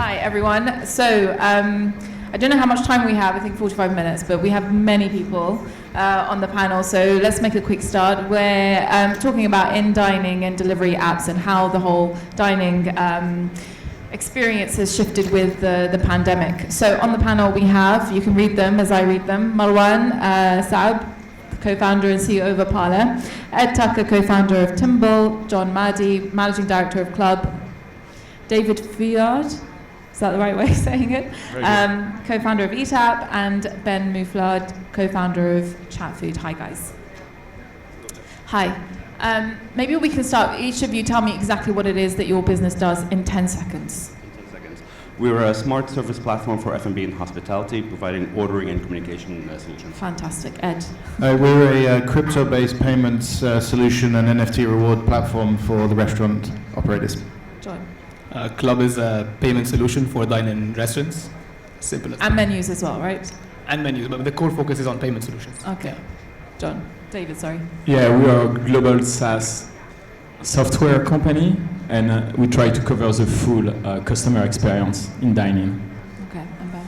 Hi, everyone. So I don't know how much time we have. I think 45 minutes, but we have many people on the panel. So let's make a quick start. We're talking about InDining and delivery apps and how the whole dining experience has shifted with the pandemic. So on the panel we have, you can read them as I read them, Marwan, Saab, co-founder and CEO of Opaala, Ed Tucker, co-founder of Timbl, John Mady, managing director of Club, David Feuillard, is that the right way of saying it? Co-founder of EatApp, and Ben Mouflard, co-founder of Chatfood. Hi, guys. Hi. Maybe we can start, each of you tell me exactly what it is that your business does in 10 seconds. We're a smart service platform for F&B and hospitality, providing ordering and communication solutions. Fantastic. Ed? We're a crypto-based payments solution and NFT reward platform for the restaurant operators. John? Club is a payment solution for dine-in restaurants. Simple as that. And menus as well, right? And menus, but the core focus is on payment solutions. Okay. John? David, sorry. Yeah, we are a global SaaS software company, and we try to cover the full customer experience in dining. Okay, and Ben?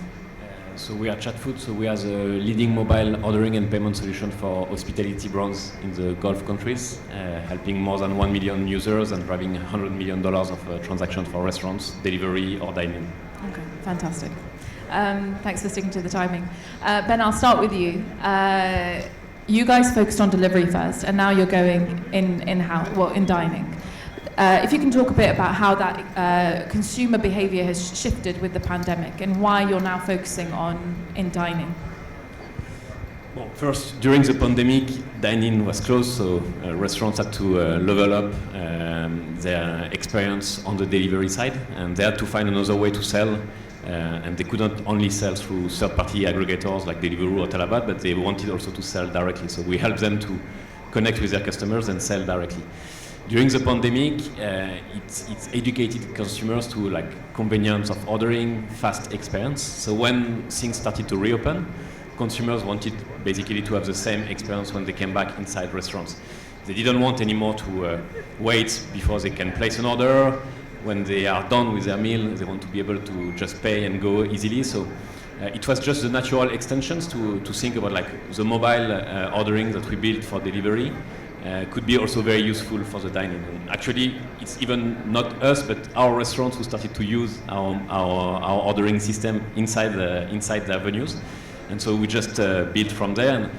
So we are Chatfood, so we are the leading mobile ordering and payment solution for hospitality brands in the Gulf countries, helping more than 1 million users and driving $100 million of transactions for restaurants, delivery or dining. Okay, fantastic. Thanks for sticking to the timing. Ben, I'll start with you. You guys focused on delivery first, and now you're going in-house, well, in dining. If you can talk a bit about how that consumer behavior has shifted with the pandemic and why you're now focusing on in dining. Well, first, during the pandemic, dining was closed, so restaurants had to level up their experience on the delivery side, and they had to find another way to sell. And they could not only sell through third-party aggregators like Deliveroo or Talabat, but they wanted also to sell directly. So we helped them to connect with their customers and sell directly. During the pandemic, it's educated consumers to like convenience of ordering, fast experience. So when things started to reopen, consumers wanted basically to have the same experience when they came back inside restaurants. They didn't want anymore to wait before they can place an order. When they are done with their meal, they want to be able to just pay and go easily. So it was just the natural extensions to think about like the mobile ordering that we built for delivery could be also very useful for the dining. And actually, it's even not us, but our restaurants who started to use our ordering system inside their venues. And so we just built from there. And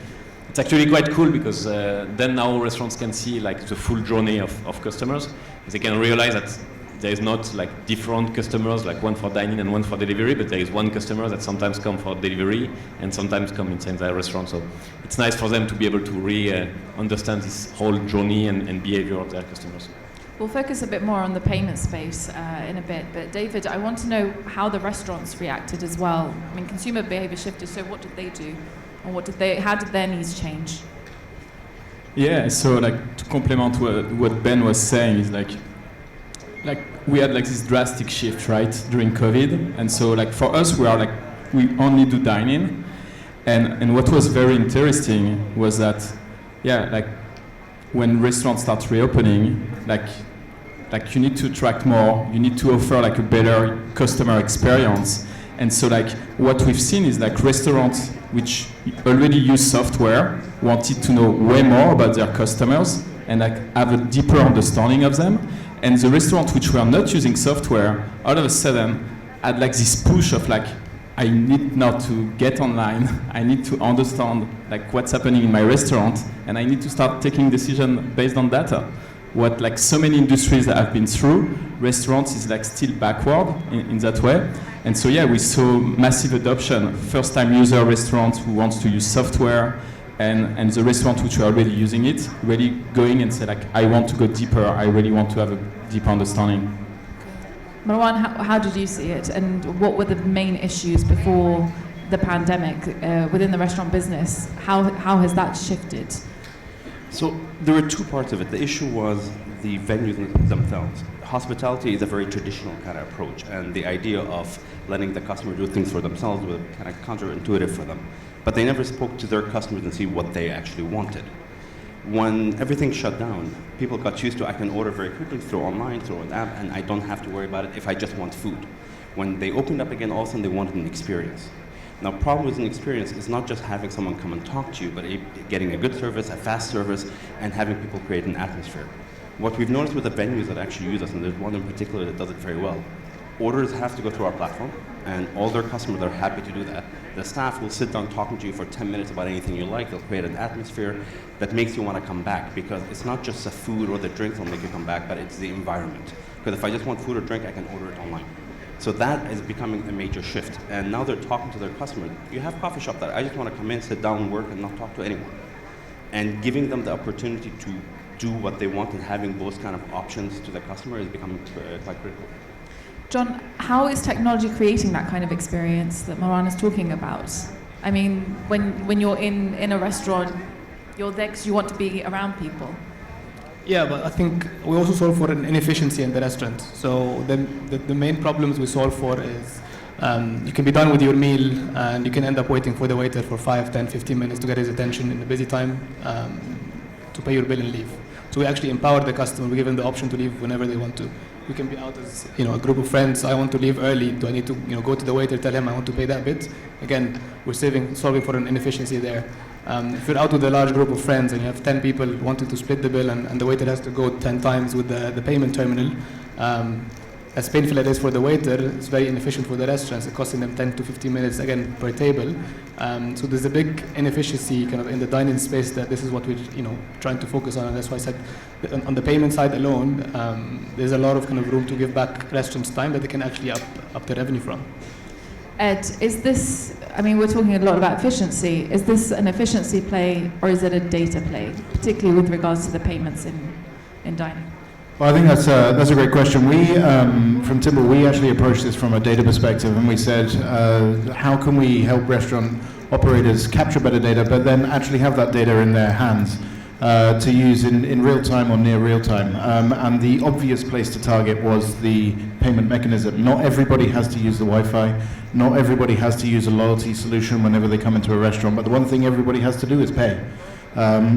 it's actually quite cool because then our restaurants can see like the full journey of customers. They can realize that there is not like different customers, like one for dining and one for delivery, but there is one customer that sometimes come for delivery and sometimes come inside their restaurant. So it's nice for them to be able to understand this whole journey and behavior of their customers. We'll focus a bit more on the payment space in a bit, but David, I want to know how the restaurants reacted as well. I mean, consumer behavior shifted, so what did they do? Or how did their needs change? Yeah, so like to complement what Ben was saying is like we had like this drastic shift, right, during COVID. And so like for us, we only do dining. And what was very interesting was that, yeah, like when restaurants start reopening, like you need to attract more, you need to offer like a better customer experience. And so like what we've seen is like restaurants which already use software wanted to know way more about their customers and like have a deeper understanding of them. And the restaurants which were not using software, all of a sudden had like this push of like, I need now to get online, I need to understand like what's happening in my restaurant, and I need to start taking decisions based on data. What like so many industries that have been through, restaurants is like still backward in that way. And so yeah, we saw massive adoption, first time user restaurants who wants to use software, and the restaurants which were already using it, really going and say like, I want to go deeper, I really want to have a deeper understanding. Marwan, how did you see it, and what were the main issues before the pandemic within the restaurant business? How has that shifted? So there were two parts of it. The issue was the venues themselves. Hospitality is a very traditional kind of approach, and the idea of letting the customer do things for themselves was kind of counterintuitive for them. But they never spoke to their customers and see what they actually wanted. When everything shut down, people got used to, I can order very quickly through online, through an app, and I don't have to worry about it if I just want food. When they opened up again, all of a sudden they wanted an experience. Now, problem with an experience is not just having someone come and talk to you, but getting a good service, a fast service, and having people create an atmosphere. What we've noticed with the venues that actually use us, and there's one in particular that does it very well, orders have to go through our platform, and all their customers are happy to do that. The staff will sit down talking to you for 10 minutes about anything you like. They'll create an atmosphere that makes you want to come back, because it's not just the food or the drinks that'll make you come back, but it's the environment. Because if I just want food or drink, I can order it online. So that is becoming a major shift. And now they're talking to their customers. You have coffee shop that I just want to come in, sit down, work, and not talk to anyone. And giving them the opportunity to do what they want and having those kind of options to the customer is becoming quite critical. John, how is technology creating that kind of experience that Marwan is talking about? I mean, when you're in a restaurant, you're there because you want to be around people. Yeah, but I think we also solve for an inefficiency in the restaurant. So the main problems we solve for is you can be done with your meal and you can end up waiting for the waiter for 5, 10, 15 minutes to get his attention in the busy time to pay your bill and leave. So we actually empower the customer. We give them the option to leave whenever they want to. We can be out as a group of friends. I want to leave early. Do I need to go to the waiter, tell him I want to pay that bit? Again, we're solving for an inefficiency there. If you're out with a large group of friends and you have 10 people wanting to split the bill and the waiter has to go 10 times with the payment terminal, as painful as it is for the waiter, it's very inefficient for the restaurants. It's costing them 10 to 15 minutes, again, per table. So there's a big inefficiency kind of in the dining space that this is what we're trying to focus on. And that's why I said on the payment side alone, there's a lot of kind of room to give back restaurants time that they can actually up the revenue from. Ed, is this, we're talking a lot about efficiency. Is this an efficiency play or is it a data play, particularly with regards to the payments in dining? Well, I think that's a great question. We, from Timbl, we actually approached this from a data perspective, and we said, how can we help restaurant operators capture better data, but then actually have that data in their hands to use in real time or near real time. And the obvious place to target was the payment mechanism. Not everybody has to use the Wi-Fi. Not everybody has to use a loyalty solution whenever they come into a restaurant, but the one thing everybody has to do is pay.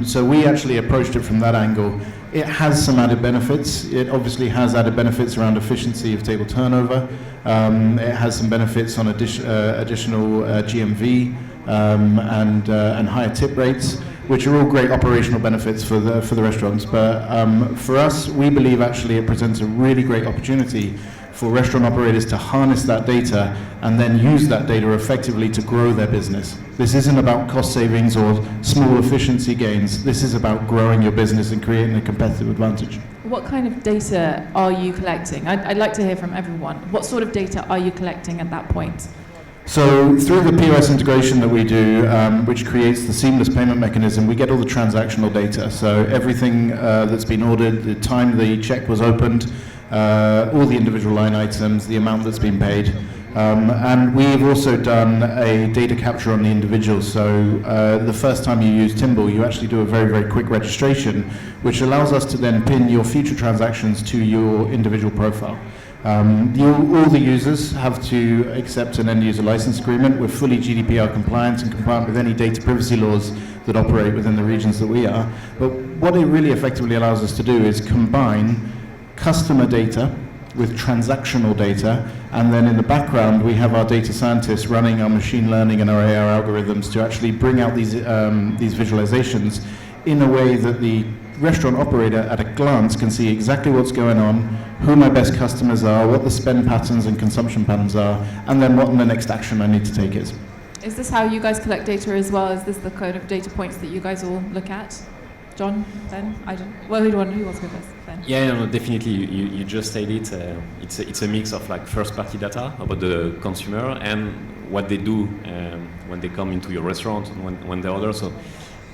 So we actually approached it from that angle. It has some added benefits. It obviously has added benefits around efficiency of table turnover. It has some benefits on additional GMV and higher tip rates, which are all great operational benefits for the restaurants. But for us, we believe actually it presents a really great opportunity for restaurant operators to harness that data and then use that data effectively to grow their business. This isn't about cost savings or small efficiency gains. This is about growing your business and creating a competitive advantage. What kind of data are you collecting? I'd like to hear from everyone. What sort of data are you collecting at that point? So through the POS integration that we do, which creates the seamless payment mechanism, we get all the transactional data. So everything that's been ordered, the time the check was opened, all the individual line items, the amount that's been paid. And we've also done a data capture on the individual. So the first time you use Timbl, you actually do a very, very quick registration, which allows us to then pin your future transactions to your individual profile. All the users have to accept an end-user license agreement. We're fully GDPR compliant and compliant with any data privacy laws that operate within the regions that we are. But what it really effectively allows us to do is combine customer data with transactional data, and then in the background we have our data scientists running our machine learning and our AR algorithms to actually bring out these visualizations in a way that the restaurant operator at a glance can see exactly what's going on, who my best customers are, what the spend patterns and consumption patterns are, and then what the next action I need to take is. Is this how you guys collect data as well? Is this the kind of data points that you guys all look at? John, Ben, who wants to go first? Ben? Yeah, no, definitely. You just said it. It's a mix of like first-party data about the consumer and what they do when they come into your restaurant and when they order. So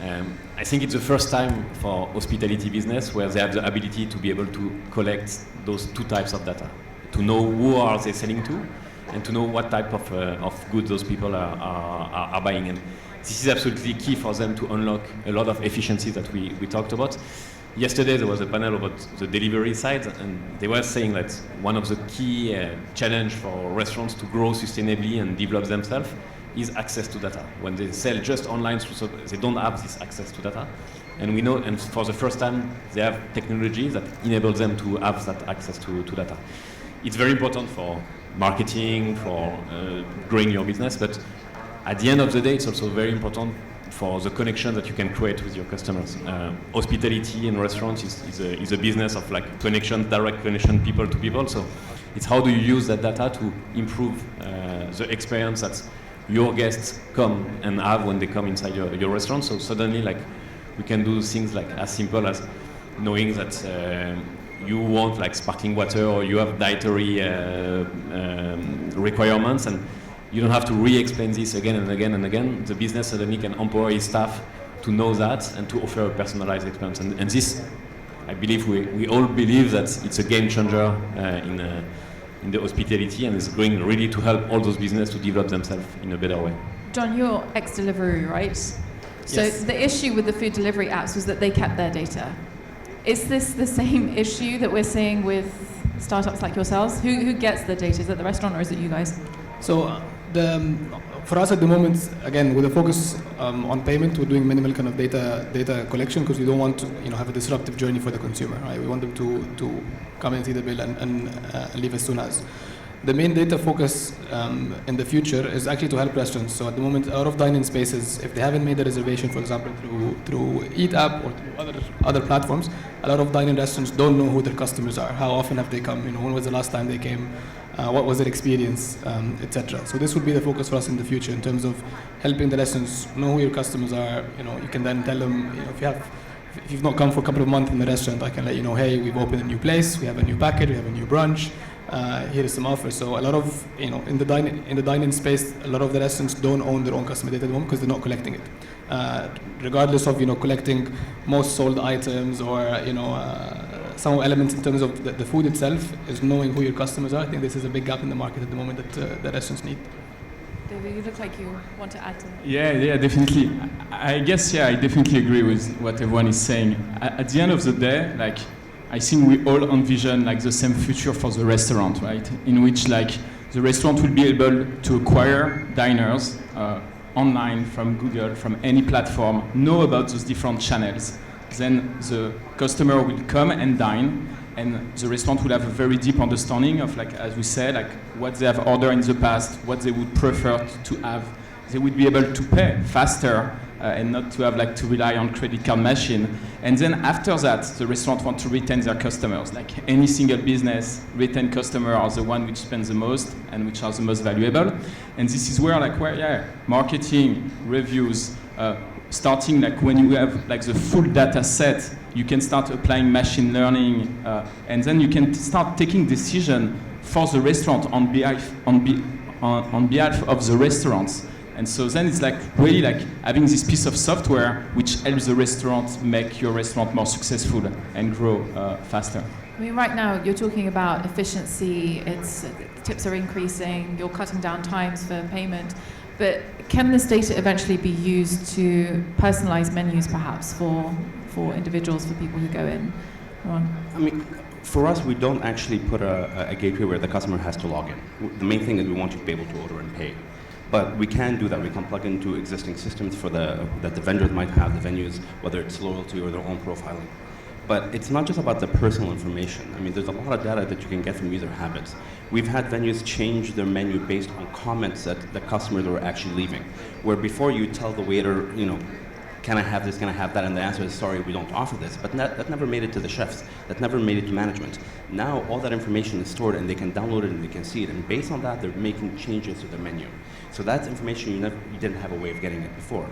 I think it's the first time for hospitality business where they have the ability to be able to collect those two types of data, to know who are they selling to, and to know what type of goods those people are buying. And this is absolutely key for them to unlock a lot of efficiency that we talked about. Yesterday there was a panel about the delivery side, and they were saying that one of the key challenge for restaurants to grow sustainably and develop themselves is access to data. When they sell just online, so they don't have this access to data. And we know, and for the first time, they have technology that enables them to have that access to data. It's very important for marketing, for growing your business. But at the end of the day, it's also very important for the connection that you can create with your customers. Hospitality in restaurants is a business of like connection, direct connection, people to people. So it's how do you use that data to improve the experience that your guests come and have when they come inside your restaurant. So suddenly, like, we can do things like as simple as knowing that you want like sparkling water or you have dietary requirements, and you don't have to re-explain this again and again and again. The business suddenly can empower its staff to know that and to offer a personalized experience. And this, I believe, we all believe that it's a game changer in the hospitality, and it's going really to help all those businesses to develop themselves in a better way. John, you're ex-Deliveroo, right? So Yes. the issue with the food delivery apps was that they kept their data. Is this the same issue that we're seeing with startups like yourselves? Who gets the data? Is it the restaurant or is it you guys? So for us at the moment, again, with a focus on payment, we're doing minimal kind of data collection because we don't want to have a disruptive journey for the consumer. Right? We want them to come and see the bill and leave as soon as. The main data focus in the future is actually to help restaurants. So at the moment, a lot of dine-in spaces, if they haven't made a reservation, for example, through Eat app or through other platforms, a lot of dine-in restaurants don't know who their customers are. How often have they come? When was the last time they came? What was their experience, etc. So this would be the focus for us in the future in terms of helping the restaurants know who your customers are. You can then tell them, if you've not come for a couple of months in the restaurant, I can let you know, hey, we've opened a new place, we have a new package, we have a new brunch. Here is some offers. So a lot of, in the dine-in space, a lot of the restaurants don't own their own customer data at the moment because they're not collecting it. Regardless of, collecting most sold items or, some elements in terms of the food itself is knowing who your customers are. I think this is a big gap in the market at the moment that the restaurants need. David, you look like you want to add to that. Yeah, definitely. I guess, I definitely agree with what everyone is saying. At the end of the day, like, I think we all envision like the same future for the restaurant, right? In which like the restaurant will be able to acquire diners online from Google, from any platform, know about those different channels. Then the customer will come and dine, and the restaurant will have a very deep understanding of, like, as we said, like what they have ordered in the past, what they would prefer to have. They would be able to pay faster and not to have to rely on credit card machine. And then after that, the restaurant want to retain their customers. Like any single business, retain customers are the one which spends the most and which are the most valuable. And this is where marketing, reviews, starting when you have the full data set, you can start applying machine learning, and then you can start taking decision for the restaurant on behalf of the restaurants. And so then it's really having this piece of software which helps the restaurant make your restaurant more successful and grow faster. I mean, right now you're talking about efficiency, tips are increasing, you're cutting down times for payment, but can this data eventually be used to personalize menus perhaps for individuals, for people who go in? Marwan? I mean, for us, we don't actually put a gateway where the customer has to log in. The main thing is we want you to be able to order and pay. But we can do that. We can plug into existing systems that the vendors might have, the venues, whether it's loyalty or their own profiling. But it's not just about the personal information. I mean, there's a lot of data that you can get from user habits. We've had venues change their menu based on comments that the customers were actually leaving. Where before you tell the waiter, can I have this, can I have that? And the answer is, sorry, we don't offer this. But that never made it to the chefs. That never made it to management. Now all that information is stored and they can download it and they can see it. And based on that, they're making changes to their menu. So that's information you didn't have a way of getting it before.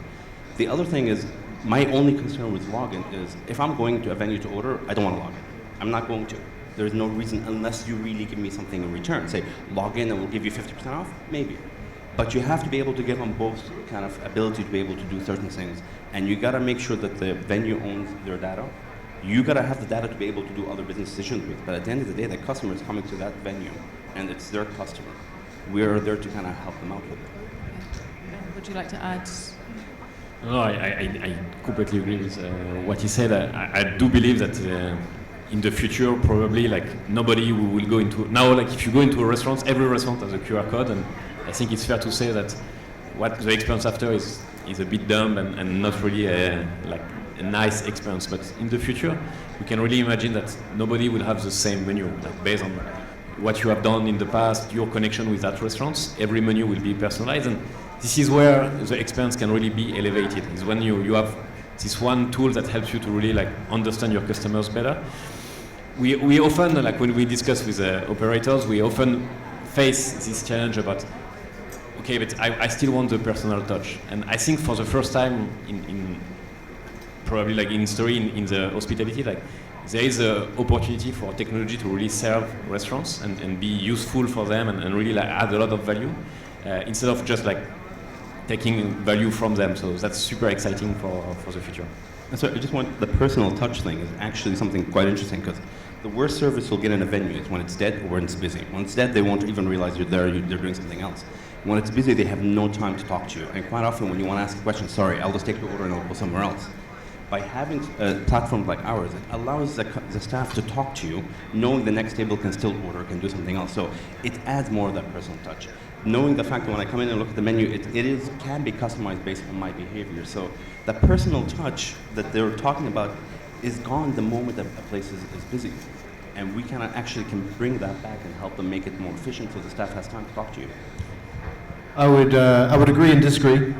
The other thing is, my only concern with login is, if I'm going to a venue to order, I don't want to log in. I'm not going to. There's no reason unless you really give me something in return. Say, log in and we'll give you 50% off, maybe. But you have to be able to give them both kind of ability to be able to do certain things. And you gotta make sure that the venue owns their data. You gotta have the data to be able to do other business decisions with. But at the end of the day, the customer is coming to that venue and it's their customer. We're there to kind of help them out with it. Ben, would you like to add? No, I completely agree with what he said. I do believe that in the future, probably nobody will go into now. If you go into a restaurant, every restaurant has a QR code, and I think it's fair to say that what the experience after is a bit dumb and not really a nice experience. But in the future, we can really imagine that nobody will have the same menu based on what you have done in the past, your connection with that restaurant. Every menu will be personalized, and this is where the experience can really be elevated. Is when you have this one tool that helps you to really like understand your customers better. We often, like when we discuss with operators, we often face this challenge about, okay, but I still want the personal touch. And I think for the first time in probably like in history, in the hospitality, like there is an opportunity for technology to really serve restaurants and be useful for them and really like add a lot of value instead of just like taking value from them. So that's super exciting for the future. And so I just want the personal touch thing is actually something quite interesting, because the worst service you'll get in a venue is when it's dead or when it's busy. When it's dead, they won't even realize you're there, they're doing something else. When it's busy, they have no time to talk to you. And quite often when you want to ask a question, sorry, I'll just take your order and I'll go somewhere else. By having a platform like ours, it allows the staff to talk to you, knowing the next table can still order, can do something else. So it adds more of that personal touch. Knowing the fact that when I come in and look at the menu, it can be customized based on my behavior. So the personal touch that they're talking about is gone the moment that a place is busy. And we can bring that back and help them make it more efficient so the staff has time to talk to you. I would agree and disagree,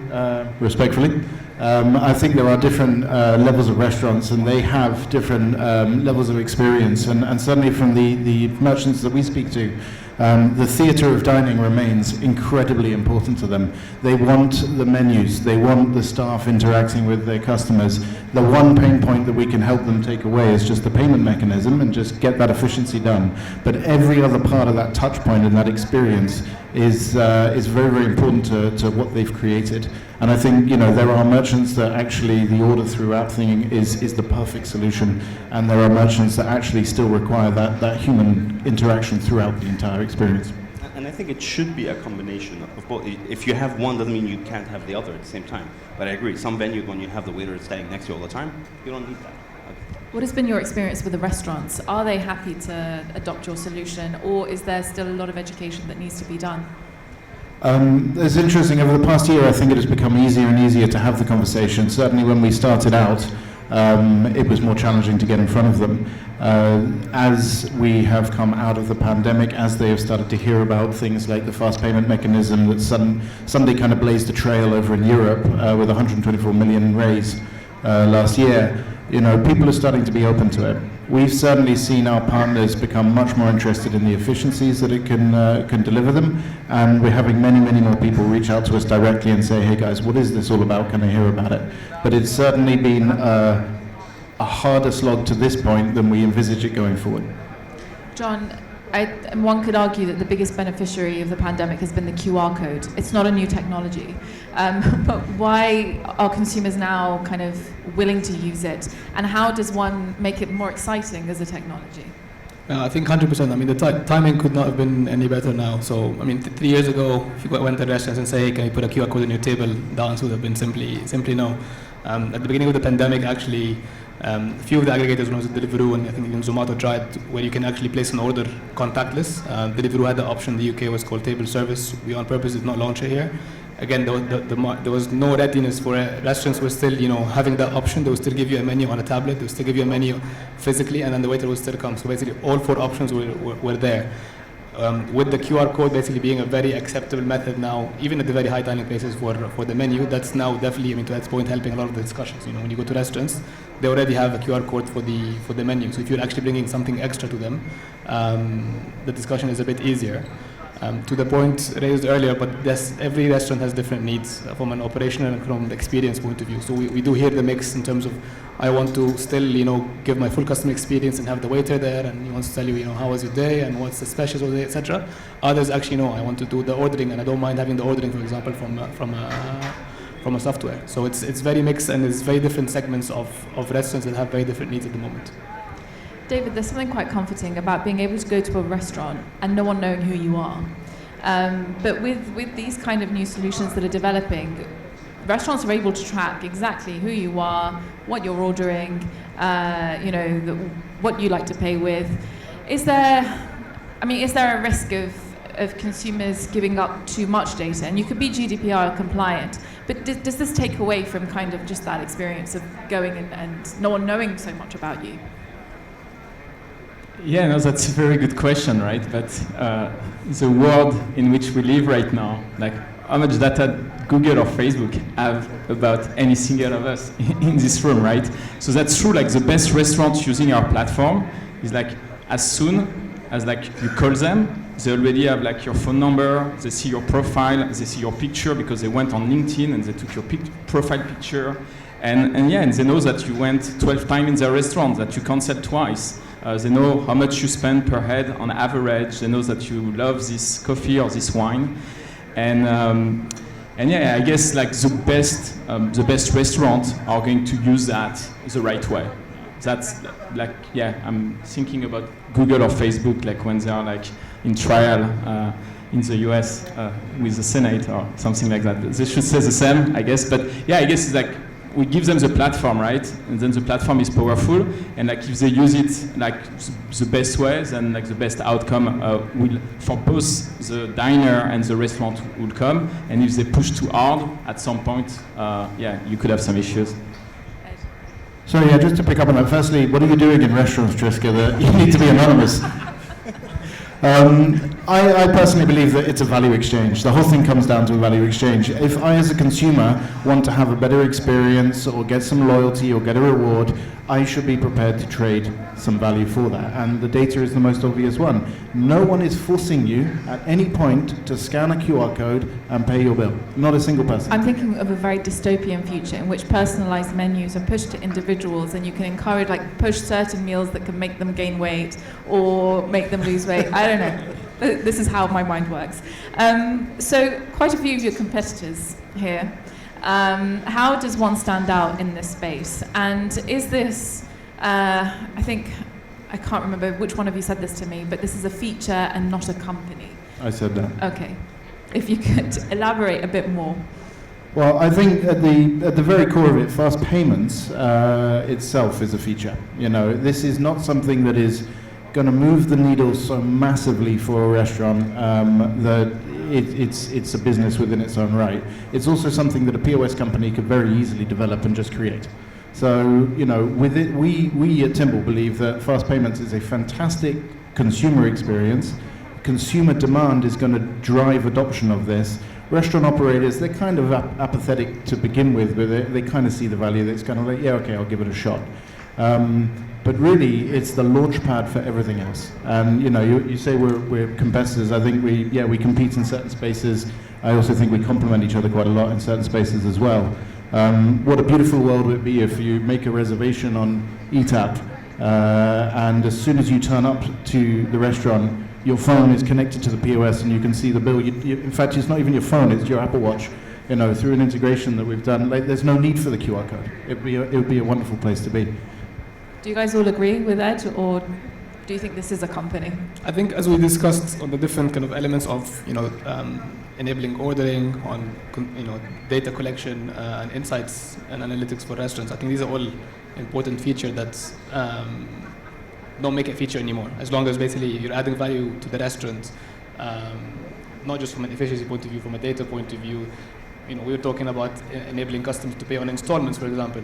respectfully. I think there are different levels of restaurants, and they have different levels of experience. And certainly from the merchants that we speak to, the theatre of dining remains incredibly important to them. They want the menus, they want the staff interacting with their customers. The one pain point that we can help them take away is just the payment mechanism and just get that efficiency done. But every other part of that touch point and that experience is very, very important to what they've created. And I think, there are merchants that actually the order through app thing is the perfect solution, and there are merchants that actually still require that human interaction throughout the entire experience. And I think it should be a combination of both. If you have one, doesn't mean you can't have the other at the same time. But I agree, some venues, when you have the waiter standing next to you all the time, you don't need that. What has been your experience with the restaurants? Are they happy to adopt your solution, or is there still a lot of education that needs to be done? It's interesting, over the past year I think it has become easier and easier to have the conversation. Certainly when we started out, it was more challenging to get in front of them. As we have come out of the pandemic, as they have started to hear about things like the fast payment mechanism that suddenly kind of blazed a trail over in Europe with 124 million raise last year, people are starting to be open to it. We've certainly seen our partners become much more interested in the efficiencies that it can deliver them, and we're having many, many more people reach out to us directly and say, hey guys, what is this all about? Can I hear about it? But it's certainly been a harder slog to this point than we envisage it going forward. John, one could argue that the biggest beneficiary of the pandemic has been the QR code. It's not a new technology, but why are consumers now kind of willing to use it? And how does one make it more exciting as a technology? I think 100%. I mean, the timing could not have been any better now. So, I mean, 3 years ago, if you went to restaurants and say, hey, can you put a QR code on your table, the answer would have been simply no. At the beginning of the pandemic, actually, a few of the aggregators, when it was Deliveroo, and I think even Zomato tried, where you can actually place an order contactless. Deliveroo had the option. The UK was called table service. We on purpose did not launch it here. Again, there was no readiness for it. Restaurants were still, having that option. They would still give you a menu on a tablet. They would still give you a menu physically, and then the waiter would still come. So basically, all 4 options were there. With the QR code basically being a very acceptable method now, even at the very high dining places for the menu, that's now definitely, to that point, helping a lot of the discussions. When you go to restaurants, they already have a QR code for the menu. So if you're actually bringing something extra to them, the discussion is a bit easier. To the point raised earlier, but every restaurant has different needs from an operational and from the experience point of view. So we do hear the mix in terms of, I want to still, give my full customer experience and have the waiter there, and he wants to tell you, how was your day and what's the specials of the day, etc. Others actually, no, I want to do the ordering, and I don't mind having the ordering, for example, from a software. So it's very mixed, and there's very different segments of restaurants that have very different needs at the moment. David, there's something quite comforting about being able to go to a restaurant and no one knowing who you are. But with these kind of new solutions that are developing, restaurants are able to track exactly who you are, what you're ordering, what you like to pay with. Is there a risk of consumers giving up too much data? And you could be GDPR compliant, but does this take away from kind of just that experience of going and no one knowing so much about you? Yeah, no, that's a very good question, right? But the world in which we live right now, like how much data Google or Facebook have about any single of us in this room, right? So that's true, like the best restaurants using our platform is like as soon as like you call them, they already have like your phone number, they see your profile, they see your picture because they went on LinkedIn and they took your profile picture. And yeah, and they know that you went 12 times in their restaurant, that you canceled twice. They know how much you spend per head on average. They know that you love this coffee or this wine. And yeah, I guess like the best restaurants are going to use that the right way. That's like, yeah, I'm thinking about Google or Facebook, like when they are like in trial in the US with the Senate or something like that. They should say the same, I guess. But yeah, I guess it's like we give them the platform, right? And then the platform is powerful. And like if they use it like the best way, then like the best outcome will for both the diner and the restaurant will come. And if they push too hard, at some point, yeah, you could have some issues. So yeah, just to pick up on that, firstly, what are you doing in restaurants, Triska, that you need to be anonymous? I personally believe that it's a value exchange. The whole thing comes down to a value exchange. If I, as a consumer, want to have a better experience or get some loyalty or get a reward, I should be prepared to trade some value for that. And the data is the most obvious one. No one is forcing you at any point to scan a QR code and pay your bill. Not a single person. I'm thinking of a very dystopian future in which personalized menus are pushed to individuals and you can encourage, like, push certain meals that can make them gain weight or make them lose weight. I don't know. This is how my mind works. So quite a few of your competitors here. How does one stand out in this space? And is this, I think, I can't remember which one of you said this to me, but this is a feature and not a company. I said that. Okay. If you could elaborate a bit more. Well, I think at the very core of it, fast payments itself is a feature. You know, this is not something that is going to move the needle so massively for a restaurant that it's a business within its own right. It's also something that a POS company could very easily develop and just create. So, you know, with it, we at Timbl believe that fast payments is a fantastic consumer experience. Consumer demand is going to drive adoption of this. Restaurant operators, they're kind of apathetic to begin with, but they kind of see the value. That's kind of like, yeah, okay, I'll give it a shot. But really, it's the launch pad for everything else. And you know, you say we're competitors. I think we compete in certain spaces. I also think we complement each other quite a lot in certain spaces as well. What a beautiful world would it be if you make a reservation on ETAP, and as soon as you turn up to the restaurant, your phone is connected to the POS and you can see the bill. In fact, it's not even your phone; it's your Apple Watch. You know, through an integration that we've done, like, there's no need for the QR code. It would be a wonderful place to be. Do you guys all agree with that, or do you think this is a company? I think, as we discussed on the different kind of elements of, you know, enabling ordering, on data collection and insights and analytics for restaurants, I think these are all important features that don't make a feature anymore. As long as basically you're adding value to the restaurant, not just from an efficiency point of view, from a data point of view. You know, we were talking about enabling customers to pay on installments, for example,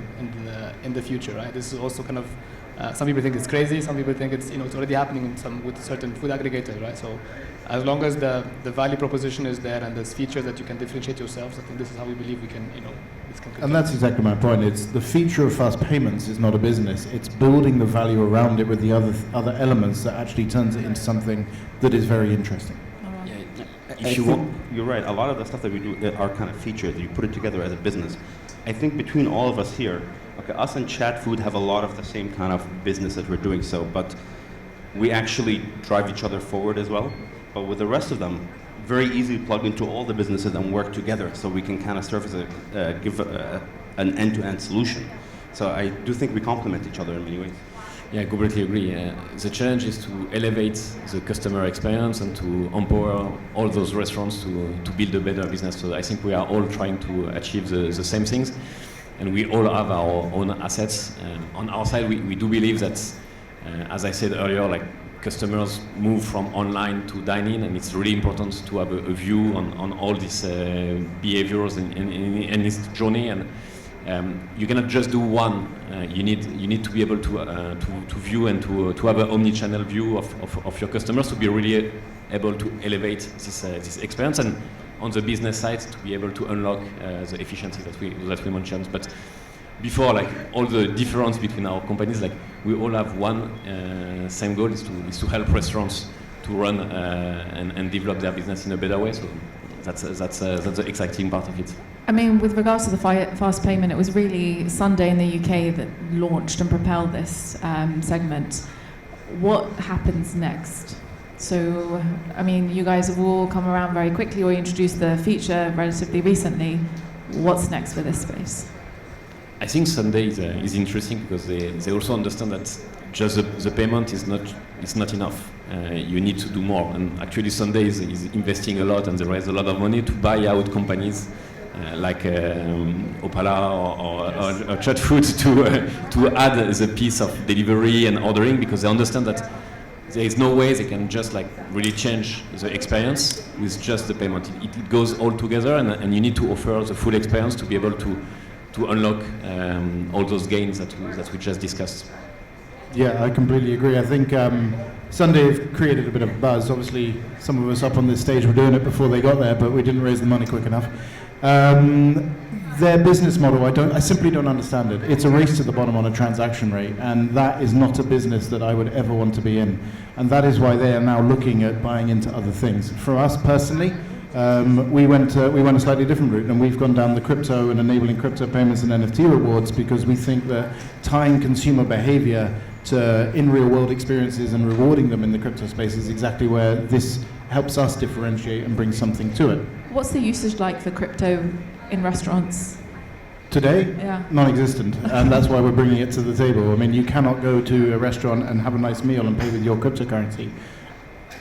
in the future, right? This is also kind of, some people think it's crazy, some people think it's, it's already happening with certain food aggregators, right? So as long as the value proposition is there and there's features that you can differentiate yourselves, I think this is how we believe we can, this can continue. And that's exactly my point. It's the feature of fast payments is not a business. It's building the value around it with the other elements that actually turns it into something that is very interesting. You're right. A lot of the stuff that we do are kind of features. You put it together as a business. I think between all of us here, okay, us and Chatfood have a lot of the same kind of business that we're doing. So, but we actually drive each other forward as well. But with the rest of them, very easily plug into all the businesses and work together, so we can kind of serve as give an end-to-end solution. So I do think we complement each other in many ways. Yeah, I completely agree. The challenge is to elevate the customer experience and to empower all those restaurants to build a better business. So I think we are all trying to achieve the same things, and we all have our own assets. On our side, we do believe that, as I said earlier, like customers move from online to dine-in, and it's really important to have a view on all these behaviors in this journey. And you cannot just do one. You need to be able to view and to have an omni-channel view of your customers to be really able to elevate this experience, and on the business side to be able to unlock the efficiency that we mentioned. But before, like all the difference between our companies, like we all have one same goal is to help restaurants to run and develop their business in a better way. So that's the exciting part of it. I mean, with regards to the fast payment, it was really Sunday in the UK that launched and propelled this segment. What happens next? So, I mean, you guys have all come around very quickly, or you introduced the feature relatively recently. What's next for this space? I think Sunday is interesting because they also understand that just the payment is not enough. You need to do more. And actually Sunday is investing a lot, and they raise a lot of money to buy out companies like Opaala or Chatfood to add the piece of delivery and ordering, because they understand that there is no way they can just like really change the experience with just the payment. It goes all together, and you need to offer the full experience to be able to unlock all those gains that we just discussed. Yeah, I completely agree. I think Sunday have created a bit of buzz. Obviously, some of us up on this stage were doing it before they got there, but we didn't raise the money quick enough. Their business model, I simply don't understand it. It's a race to the bottom on a transaction rate, and that is not a business that I would ever want to be in. And that is why they are now looking at buying into other things. For us personally, we went a slightly different route, and we've gone down the crypto and enabling crypto payments and NFT rewards, because we think that tying consumer behavior to in real world experiences and rewarding them in the crypto space is exactly where this helps us differentiate and bring something to it. What's the usage like for crypto in restaurants? Today, Yeah. non-existent, and that's why we're bringing it to the table. I mean, you cannot go to a restaurant and have a nice meal and pay with your cryptocurrency.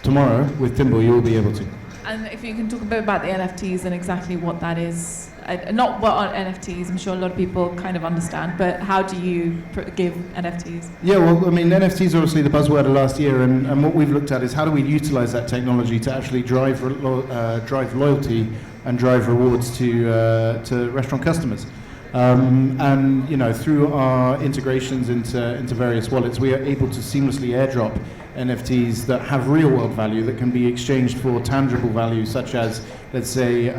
Tomorrow, with Timbl, you will be able to. And if you can talk a bit about the NFTs and exactly what that is. Not what are NFTs, I'm sure a lot of people kind of understand, but how do you give NFTs? Yeah, well, I mean, NFTs are obviously the buzzword of last year, and what we've looked at is how do we utilize that technology to actually drive loyalty and drive rewards to restaurant customers. And you know, through our integrations into various wallets, we are able to seamlessly airdrop NFTs that have real world value that can be exchanged for tangible value, such as, let's say,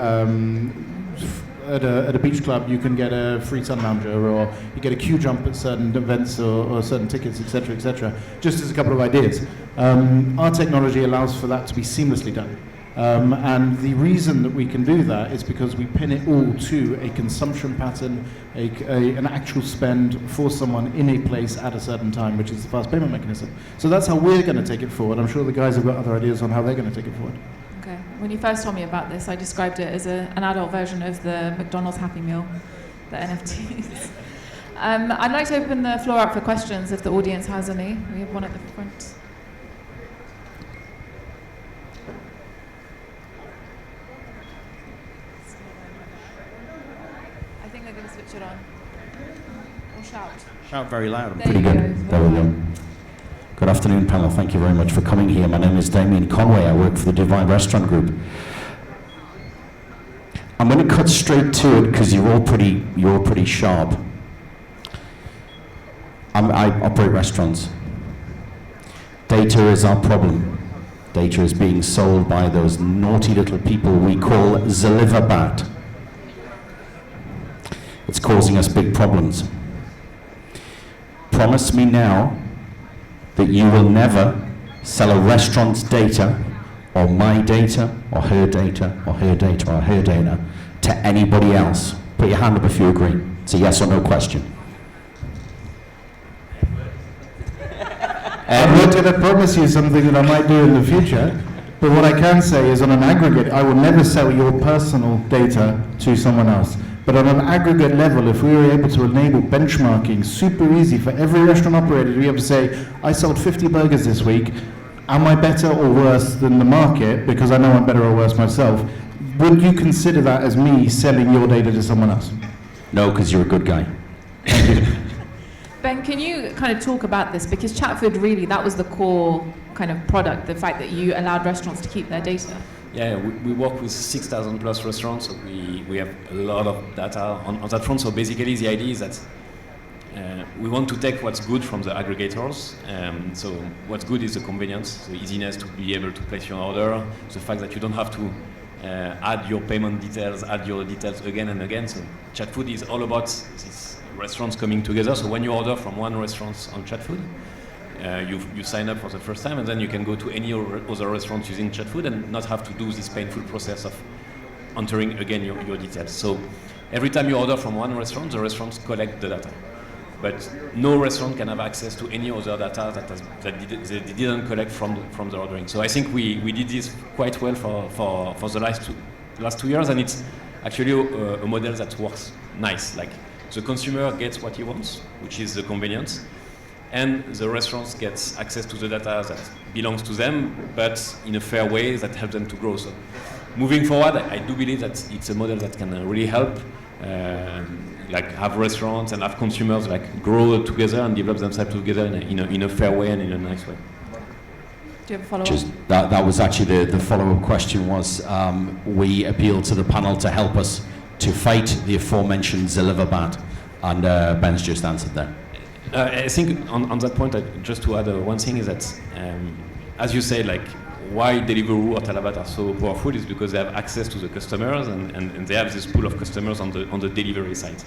at a beach club you can get a free sun lounger, or you get a queue jump at certain events or certain tickets, etc., etc. Just as a couple of ideas. Our technology allows for that to be seamlessly done. And the reason that we can do that is because we pin it all to a consumption pattern, an actual spend for someone in a place at a certain time, which is the fast payment mechanism. So that's how we're going to take it forward. I'm sure the guys have got other ideas on how they're going to take it forward. Okay. When you first told me about this, I described it as an adult version of the McDonald's Happy Meal, the NFTs. I'd like to open the floor up for questions if the audience has any. We have one at the front. Switch it on. Or shout. Shout very loud. There Pretty you good. go. There we go. Good afternoon, panel. Thank you very much for coming here. My name is Damien Conway. I work for the Divine Restaurant Group. I'm going to cut straight to it because you're all pretty sharp. I operate restaurants. Data is our problem. Data is being sold by those naughty little people we call Zeliverbat. It's causing us big problems. Promise me now that you will never sell a restaurant's data, or my data, or her data, or her data, or her data, to anybody else. Put your hand up if you agree. It's a yes or no question. I'm not going to promise you something that I might do in the future, but what I can say is on an aggregate, I will never sell your personal data to someone else. But on an aggregate level, if we were able to enable benchmarking, super easy for every restaurant operator to be able to say, I sold 50 burgers this week, am I better or worse than the market because I know I'm better or worse myself? Would you consider that as me selling your data to someone else? No, because you're a good guy. Ben, can you kind of talk about this? Because Chatfood, really, that was the core kind of product, the fact that you allowed restaurants to keep their data. Yeah, we work with 6,000 plus restaurants, so we have a lot of data on that front. So basically the idea is that we want to take what's good from the aggregators. So what's good is the convenience, the easiness to be able to place your order, the fact that you don't have to add your payment details, add your details again and again. So Chatfood is all about these restaurants coming together. So when you order from one restaurant on Chatfood, you sign up for the first time, and then you can go to any other restaurant using Chatfood and not have to do this painful process of entering again your details. So every time you order from one restaurant, the restaurants collect the data. But no restaurant can have access to any other data that they didn't collect from the ordering. So I think we did this quite well for the last 2 years, and it's actually a model that works nice. Like the consumer gets what he wants, which is the convenience, and the restaurants gets access to the data that belongs to them, but in a fair way that helps them to grow. So moving forward, I do believe that it's a model that can really help like have restaurants and have consumers like grow together and develop themselves together in a fair way and in a nice way. Do you have a follow-up? That was actually the follow-up question was, we appealed to the panel to help us to fight the aforementioned Zeliverbat, and Ben's just answered there. I think on that point, just to add one thing is that, as you say, like why Deliveroo or Talabat are so powerful is because they have access to the customers and they have this pool of customers on the delivery side.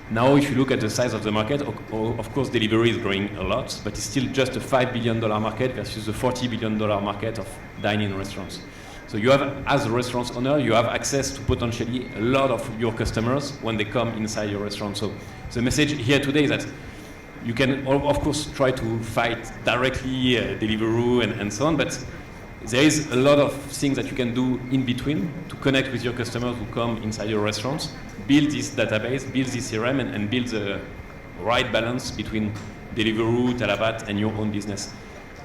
Now, if you look at the size of the market, of course, delivery is growing a lot, but it's still just a $5 billion market versus the $40 billion market of dine-in restaurants. So you have, as a restaurant owner, you have access to potentially a lot of your customers when they come inside your restaurant. So the message here today is that you can, of course, try to fight directly Deliveroo and so on, but there is a lot of things that you can do in between to connect with your customers who come inside your restaurants, build this database, build this CRM, and build the right balance between Deliveroo, Talabat, and your own business.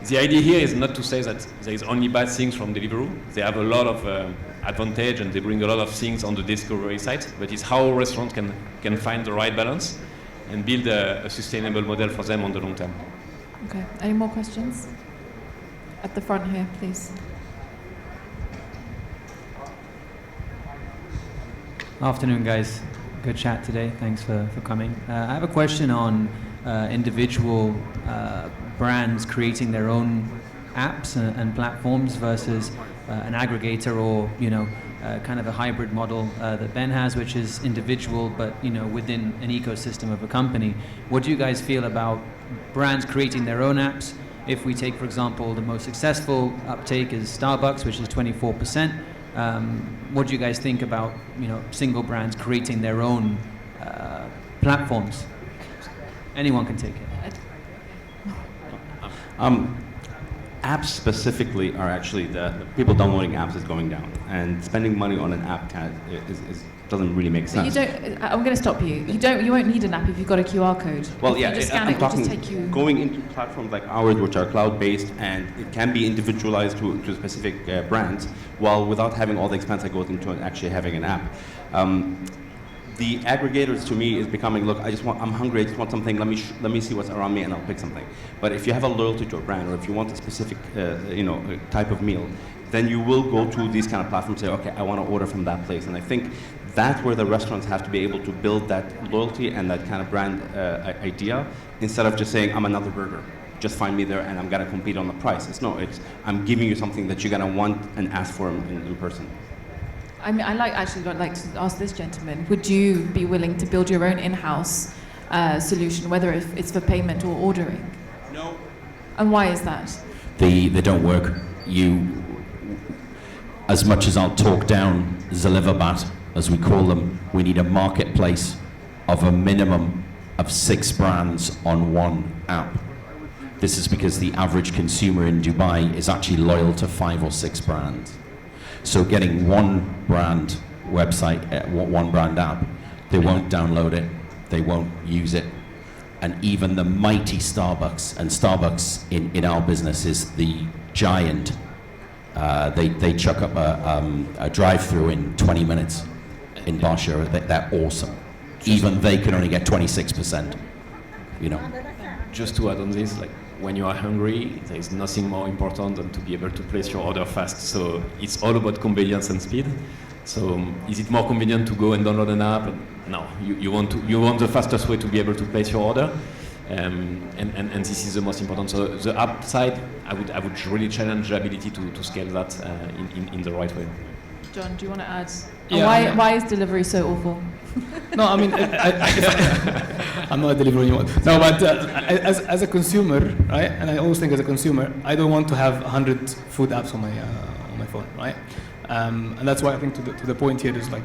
The idea here is not to say that there is only bad things from Deliveroo. They have a lot of advantage and they bring a lot of things on the discovery side, but it's how restaurants can find the right balance and build a sustainable model for them on the long term. Okay, any more questions? At the front here, please. Afternoon, guys. Good chat today. Thanks for coming. I have a question on individual brands creating their own apps and platforms versus an aggregator or, kind of a hybrid model that Ben has, which is individual, but, within an ecosystem of a company. What do you guys feel about brands creating their own apps? If we take, for example, the most successful uptake is Starbucks, which is 24%. What do you guys think about, single brands creating their own platforms? Anyone can take it. Apps specifically are actually the people downloading apps is going down, and spending money on an app doesn't really make sense. But you don't. I'm going to stop you. You won't need an app if you've got a QR code. Well, if yeah, you just scan I'm it, it'll talking just take you. going into platforms like ours, which are cloud-based, and it can be individualized to specific brands, while without having all the expense that goes into actually having an app. The aggregators to me is becoming, look, I'm hungry, I just want something, let me see what's around me and I'll pick something. But if you have a loyalty to a brand, or if you want a specific type of meal, then you will go to these kind of platforms and say, okay, I want to order from that place. And I think that's where the restaurants have to be able to build that loyalty and that kind of brand idea, instead of just saying, I'm another burger. Just find me there and I'm going to compete on the price. I'm giving you something that you're going to want and ask for in person. I mean, I'd like to ask this gentleman, would you be willing to build your own in-house solution, whether it's for payment or ordering? No. And why is that? They don't work. As much as I'll talk down Zeliverbat, as we call them, we need a marketplace of a minimum of 6 brands on one app. This is because the average consumer in Dubai is actually loyal to 5 or 6 brands. So getting one brand website, one brand app, they won't download it, they won't use it. And even the mighty Starbucks, and Starbucks in our business is the giant, they chuck up a drive-through in 20 minutes in Barsha. They're awesome. Even they can only get 26%, Just to add on this, when you are hungry, there is nothing more important than to be able to place your order fast. So it's all about convenience and speed. So is it more convenient to go and download an app? No, you want the fastest way to be able to place your order. And this is the most important. So the app side, I would really challenge the ability to scale that in the right way. John, do you want to add? Yeah, Why is delivery so awful? No, I mean, I'm not a delivery one. No, but as a consumer, right? And I always think as a consumer, I don't want to have 100 food apps on my phone, right? And that's why I think to the point here is like,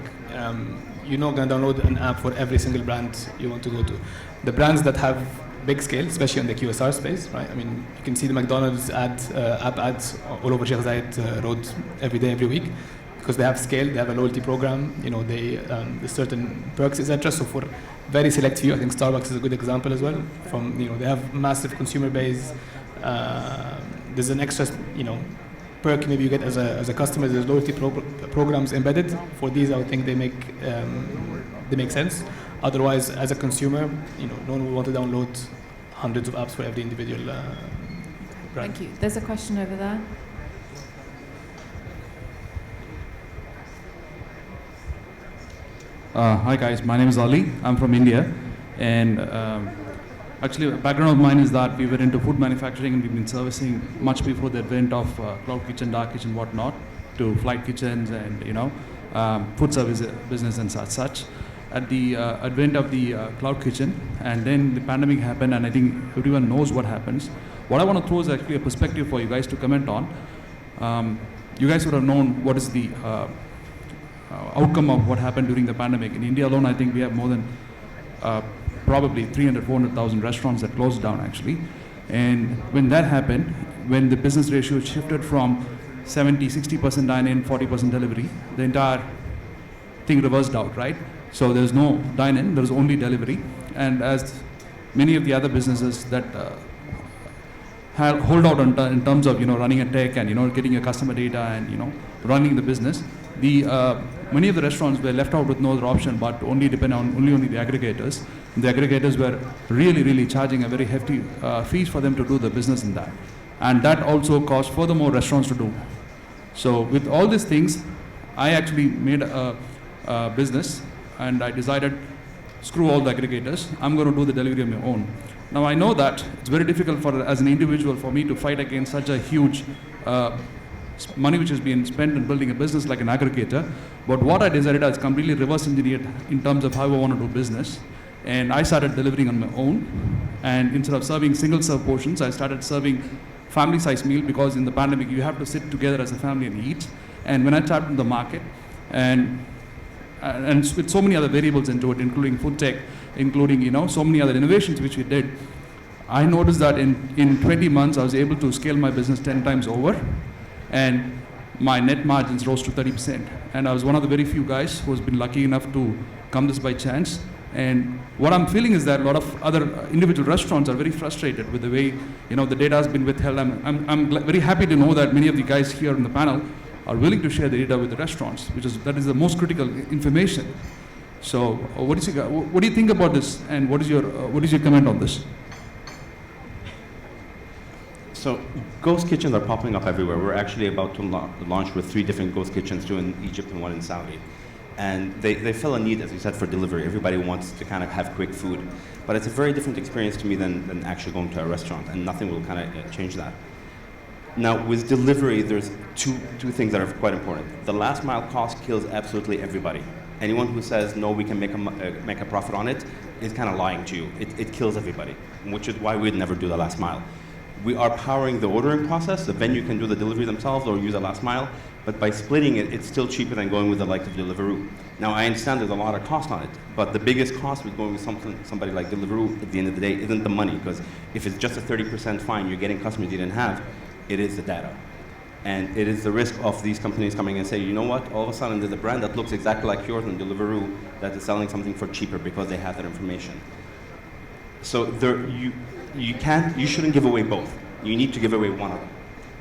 you're not going to download an app for every single brand you want to go to. The brands that have big scale, especially in the QSR space, right? I mean, you can see the McDonald's app ads all over Sheikh Zayed Road every day, every week. Because they have scale, they have a loyalty program, there's certain perks, etc. So for very select few, I think Starbucks is a good example as well. They have massive consumer base. There's an extra, perk maybe you get as a customer. There's loyalty programs embedded. For these, I would think they make sense. Otherwise, as a consumer, no one will want to download hundreds of apps for every individual brand. Thank you. There's a question over there. Hi guys, my name is Ali. I'm from India, and actually the background of mine is that we were into food manufacturing and we've been servicing much before the advent of cloud kitchen, dark kitchen, whatnot, to flight kitchens and food service business and such. At the advent of the cloud kitchen, and then the pandemic happened, and I think everyone knows what happens. What I want to throw is actually a perspective for you guys to comment on. You guys would have known what is the outcome of what happened during the pandemic. In India alone, I think we have more than probably 400,000 restaurants that closed down actually. And when that happened, when the business ratio shifted from 60% dine-in, 40% delivery, the entire thing reversed out, right? So there's no dine-in, there's only delivery. And as many of the other businesses that hold out in terms of running a tech and getting your customer data and running the business, many of the restaurants were left out with no other option but only depend on only the aggregators. The aggregators were really charging a very hefty fees for them to do the business in that, and that also caused furthermore restaurants to do. So with all these things, I actually made a business, and I decided, screw all the aggregators, I'm going to do the delivery on my own. Now I know that it's very difficult as an individual for me to fight against such a huge money which has been spent in building a business like an aggregator. But what I decided is completely reverse engineered in terms of how I want to do business. And I started delivering on my own. And instead of serving single serve portions, I started serving family size meal, because in the pandemic you have to sit together as a family and eat. And when I tapped into the market, and with so many other variables into it, including food tech, including so many other innovations which we did, I noticed that in 20 months I was able to scale my business 10 times over, and my net margins rose to 30%. And I was one of the very few guys who has been lucky enough to come this by chance. And what I'm feeling is that a lot of other individual restaurants are very frustrated with the way the data has been withheld. I'm very happy to know that many of the guys here on the panel are willing to share the data with the restaurants, that is the most critical information. So what do you think about this, and what is your comment on this? So ghost kitchens are popping up everywhere. We're actually about to launch with 3 different ghost kitchens, 2 in Egypt and 1 in Saudi. And they fill a need, as you said, for delivery. Everybody wants to kind of have quick food. But it's a very different experience to me than actually going to a restaurant, and nothing will kind of change that. Now, with delivery, there's two things that are quite important. The last mile cost kills absolutely everybody. Anyone who says, no, we can make a profit on it is kind of lying to you. It kills everybody, which is why we'd never do the last mile. We are powering the ordering process. The venue can do the delivery themselves or use the last mile, but by splitting it, it's still cheaper than going with the likes of Deliveroo. Now, I understand there's a lot of cost on it, but the biggest cost with going with somebody like Deliveroo at the end of the day isn't the money, because if it's just a 30% fine, you're getting customers you didn't have, it is the data. And it is the risk of these companies coming and say, you know what, all of a sudden there's a brand that looks exactly like yours on Deliveroo that is selling something for cheaper because they have that information. So you shouldn't give away both. You need to give away one of them.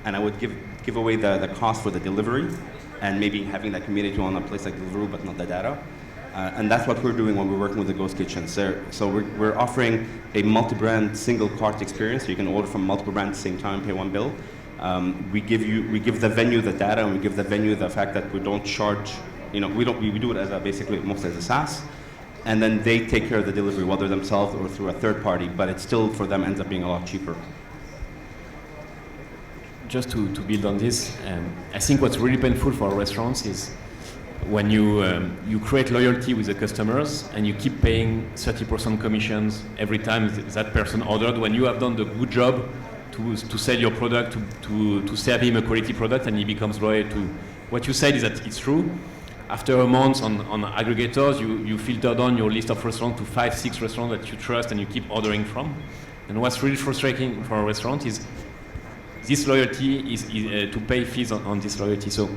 And I would give away the cost for the delivery, and maybe having that community on a place like Deliveroo, but not the data. And that's what we're doing when we're working with the ghost kitchens. So we're offering a multi-brand single cart experience. So you can order from multiple brands at the same time, pay one bill. We give the venue the data, and we give the venue the fact that we don't charge. We do it as basically mostly as a SaaS, and then they take care of the delivery, whether themselves or through a third party. But it still for them ends up being a lot cheaper. Just to build on this, I think what's really painful for restaurants is when you create loyalty with the customers and you keep paying 30% commissions every time that person ordered, when you have done the good job to sell your product, to serve him a quality product, and he becomes loyal to what you said is that it's true. After a month on aggregators, you filter down your list of restaurants to 5-6 restaurants that you trust and you keep ordering from. And what's really frustrating for a restaurant is this loyalty is to pay fees on this loyalty. So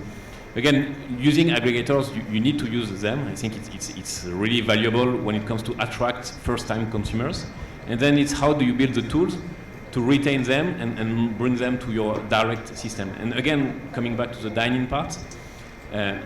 again, using aggregators, you need to use them. I think it's really valuable when it comes to attract first-time consumers. And then it's how do you build the tools to retain them and bring them to your direct system. And again, coming back to the dining part,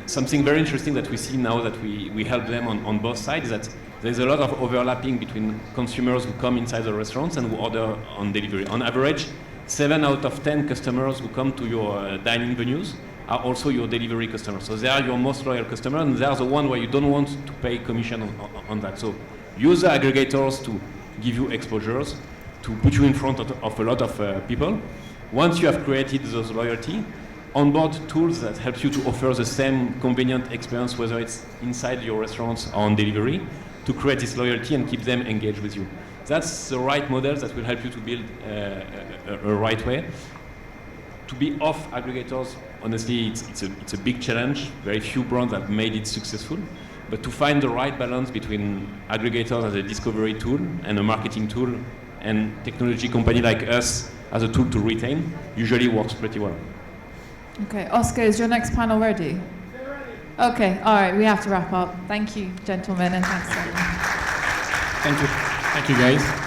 something very interesting that we see now that we help them on both sides is that there's a lot of overlapping between consumers who come inside the restaurants and who order on delivery. On average, 7 out of 10 customers who come to your dining venues are also your delivery customers. So they are your most loyal customer, and they are the one where you don't want to pay commission on that. So use the aggregators to give you exposures, to put you in front of a lot of people. Once you have created those loyalty, onboard tools that help you to offer the same convenient experience, whether it's inside your restaurants or on delivery, to create this loyalty and keep them engaged with you. That's the right model that will help you to build a right way. To be off aggregators, honestly, it's a big challenge. Very few brands have made it successful. But to find the right balance between aggregators as a discovery tool and a marketing tool and technology company like us as a tool to retain usually works pretty well. Okay, Oscar, is your next panel ready? Okay, all right, we have to wrap up. Thank you, gentlemen, and thanks, everyone. Thank you. Thank you, guys.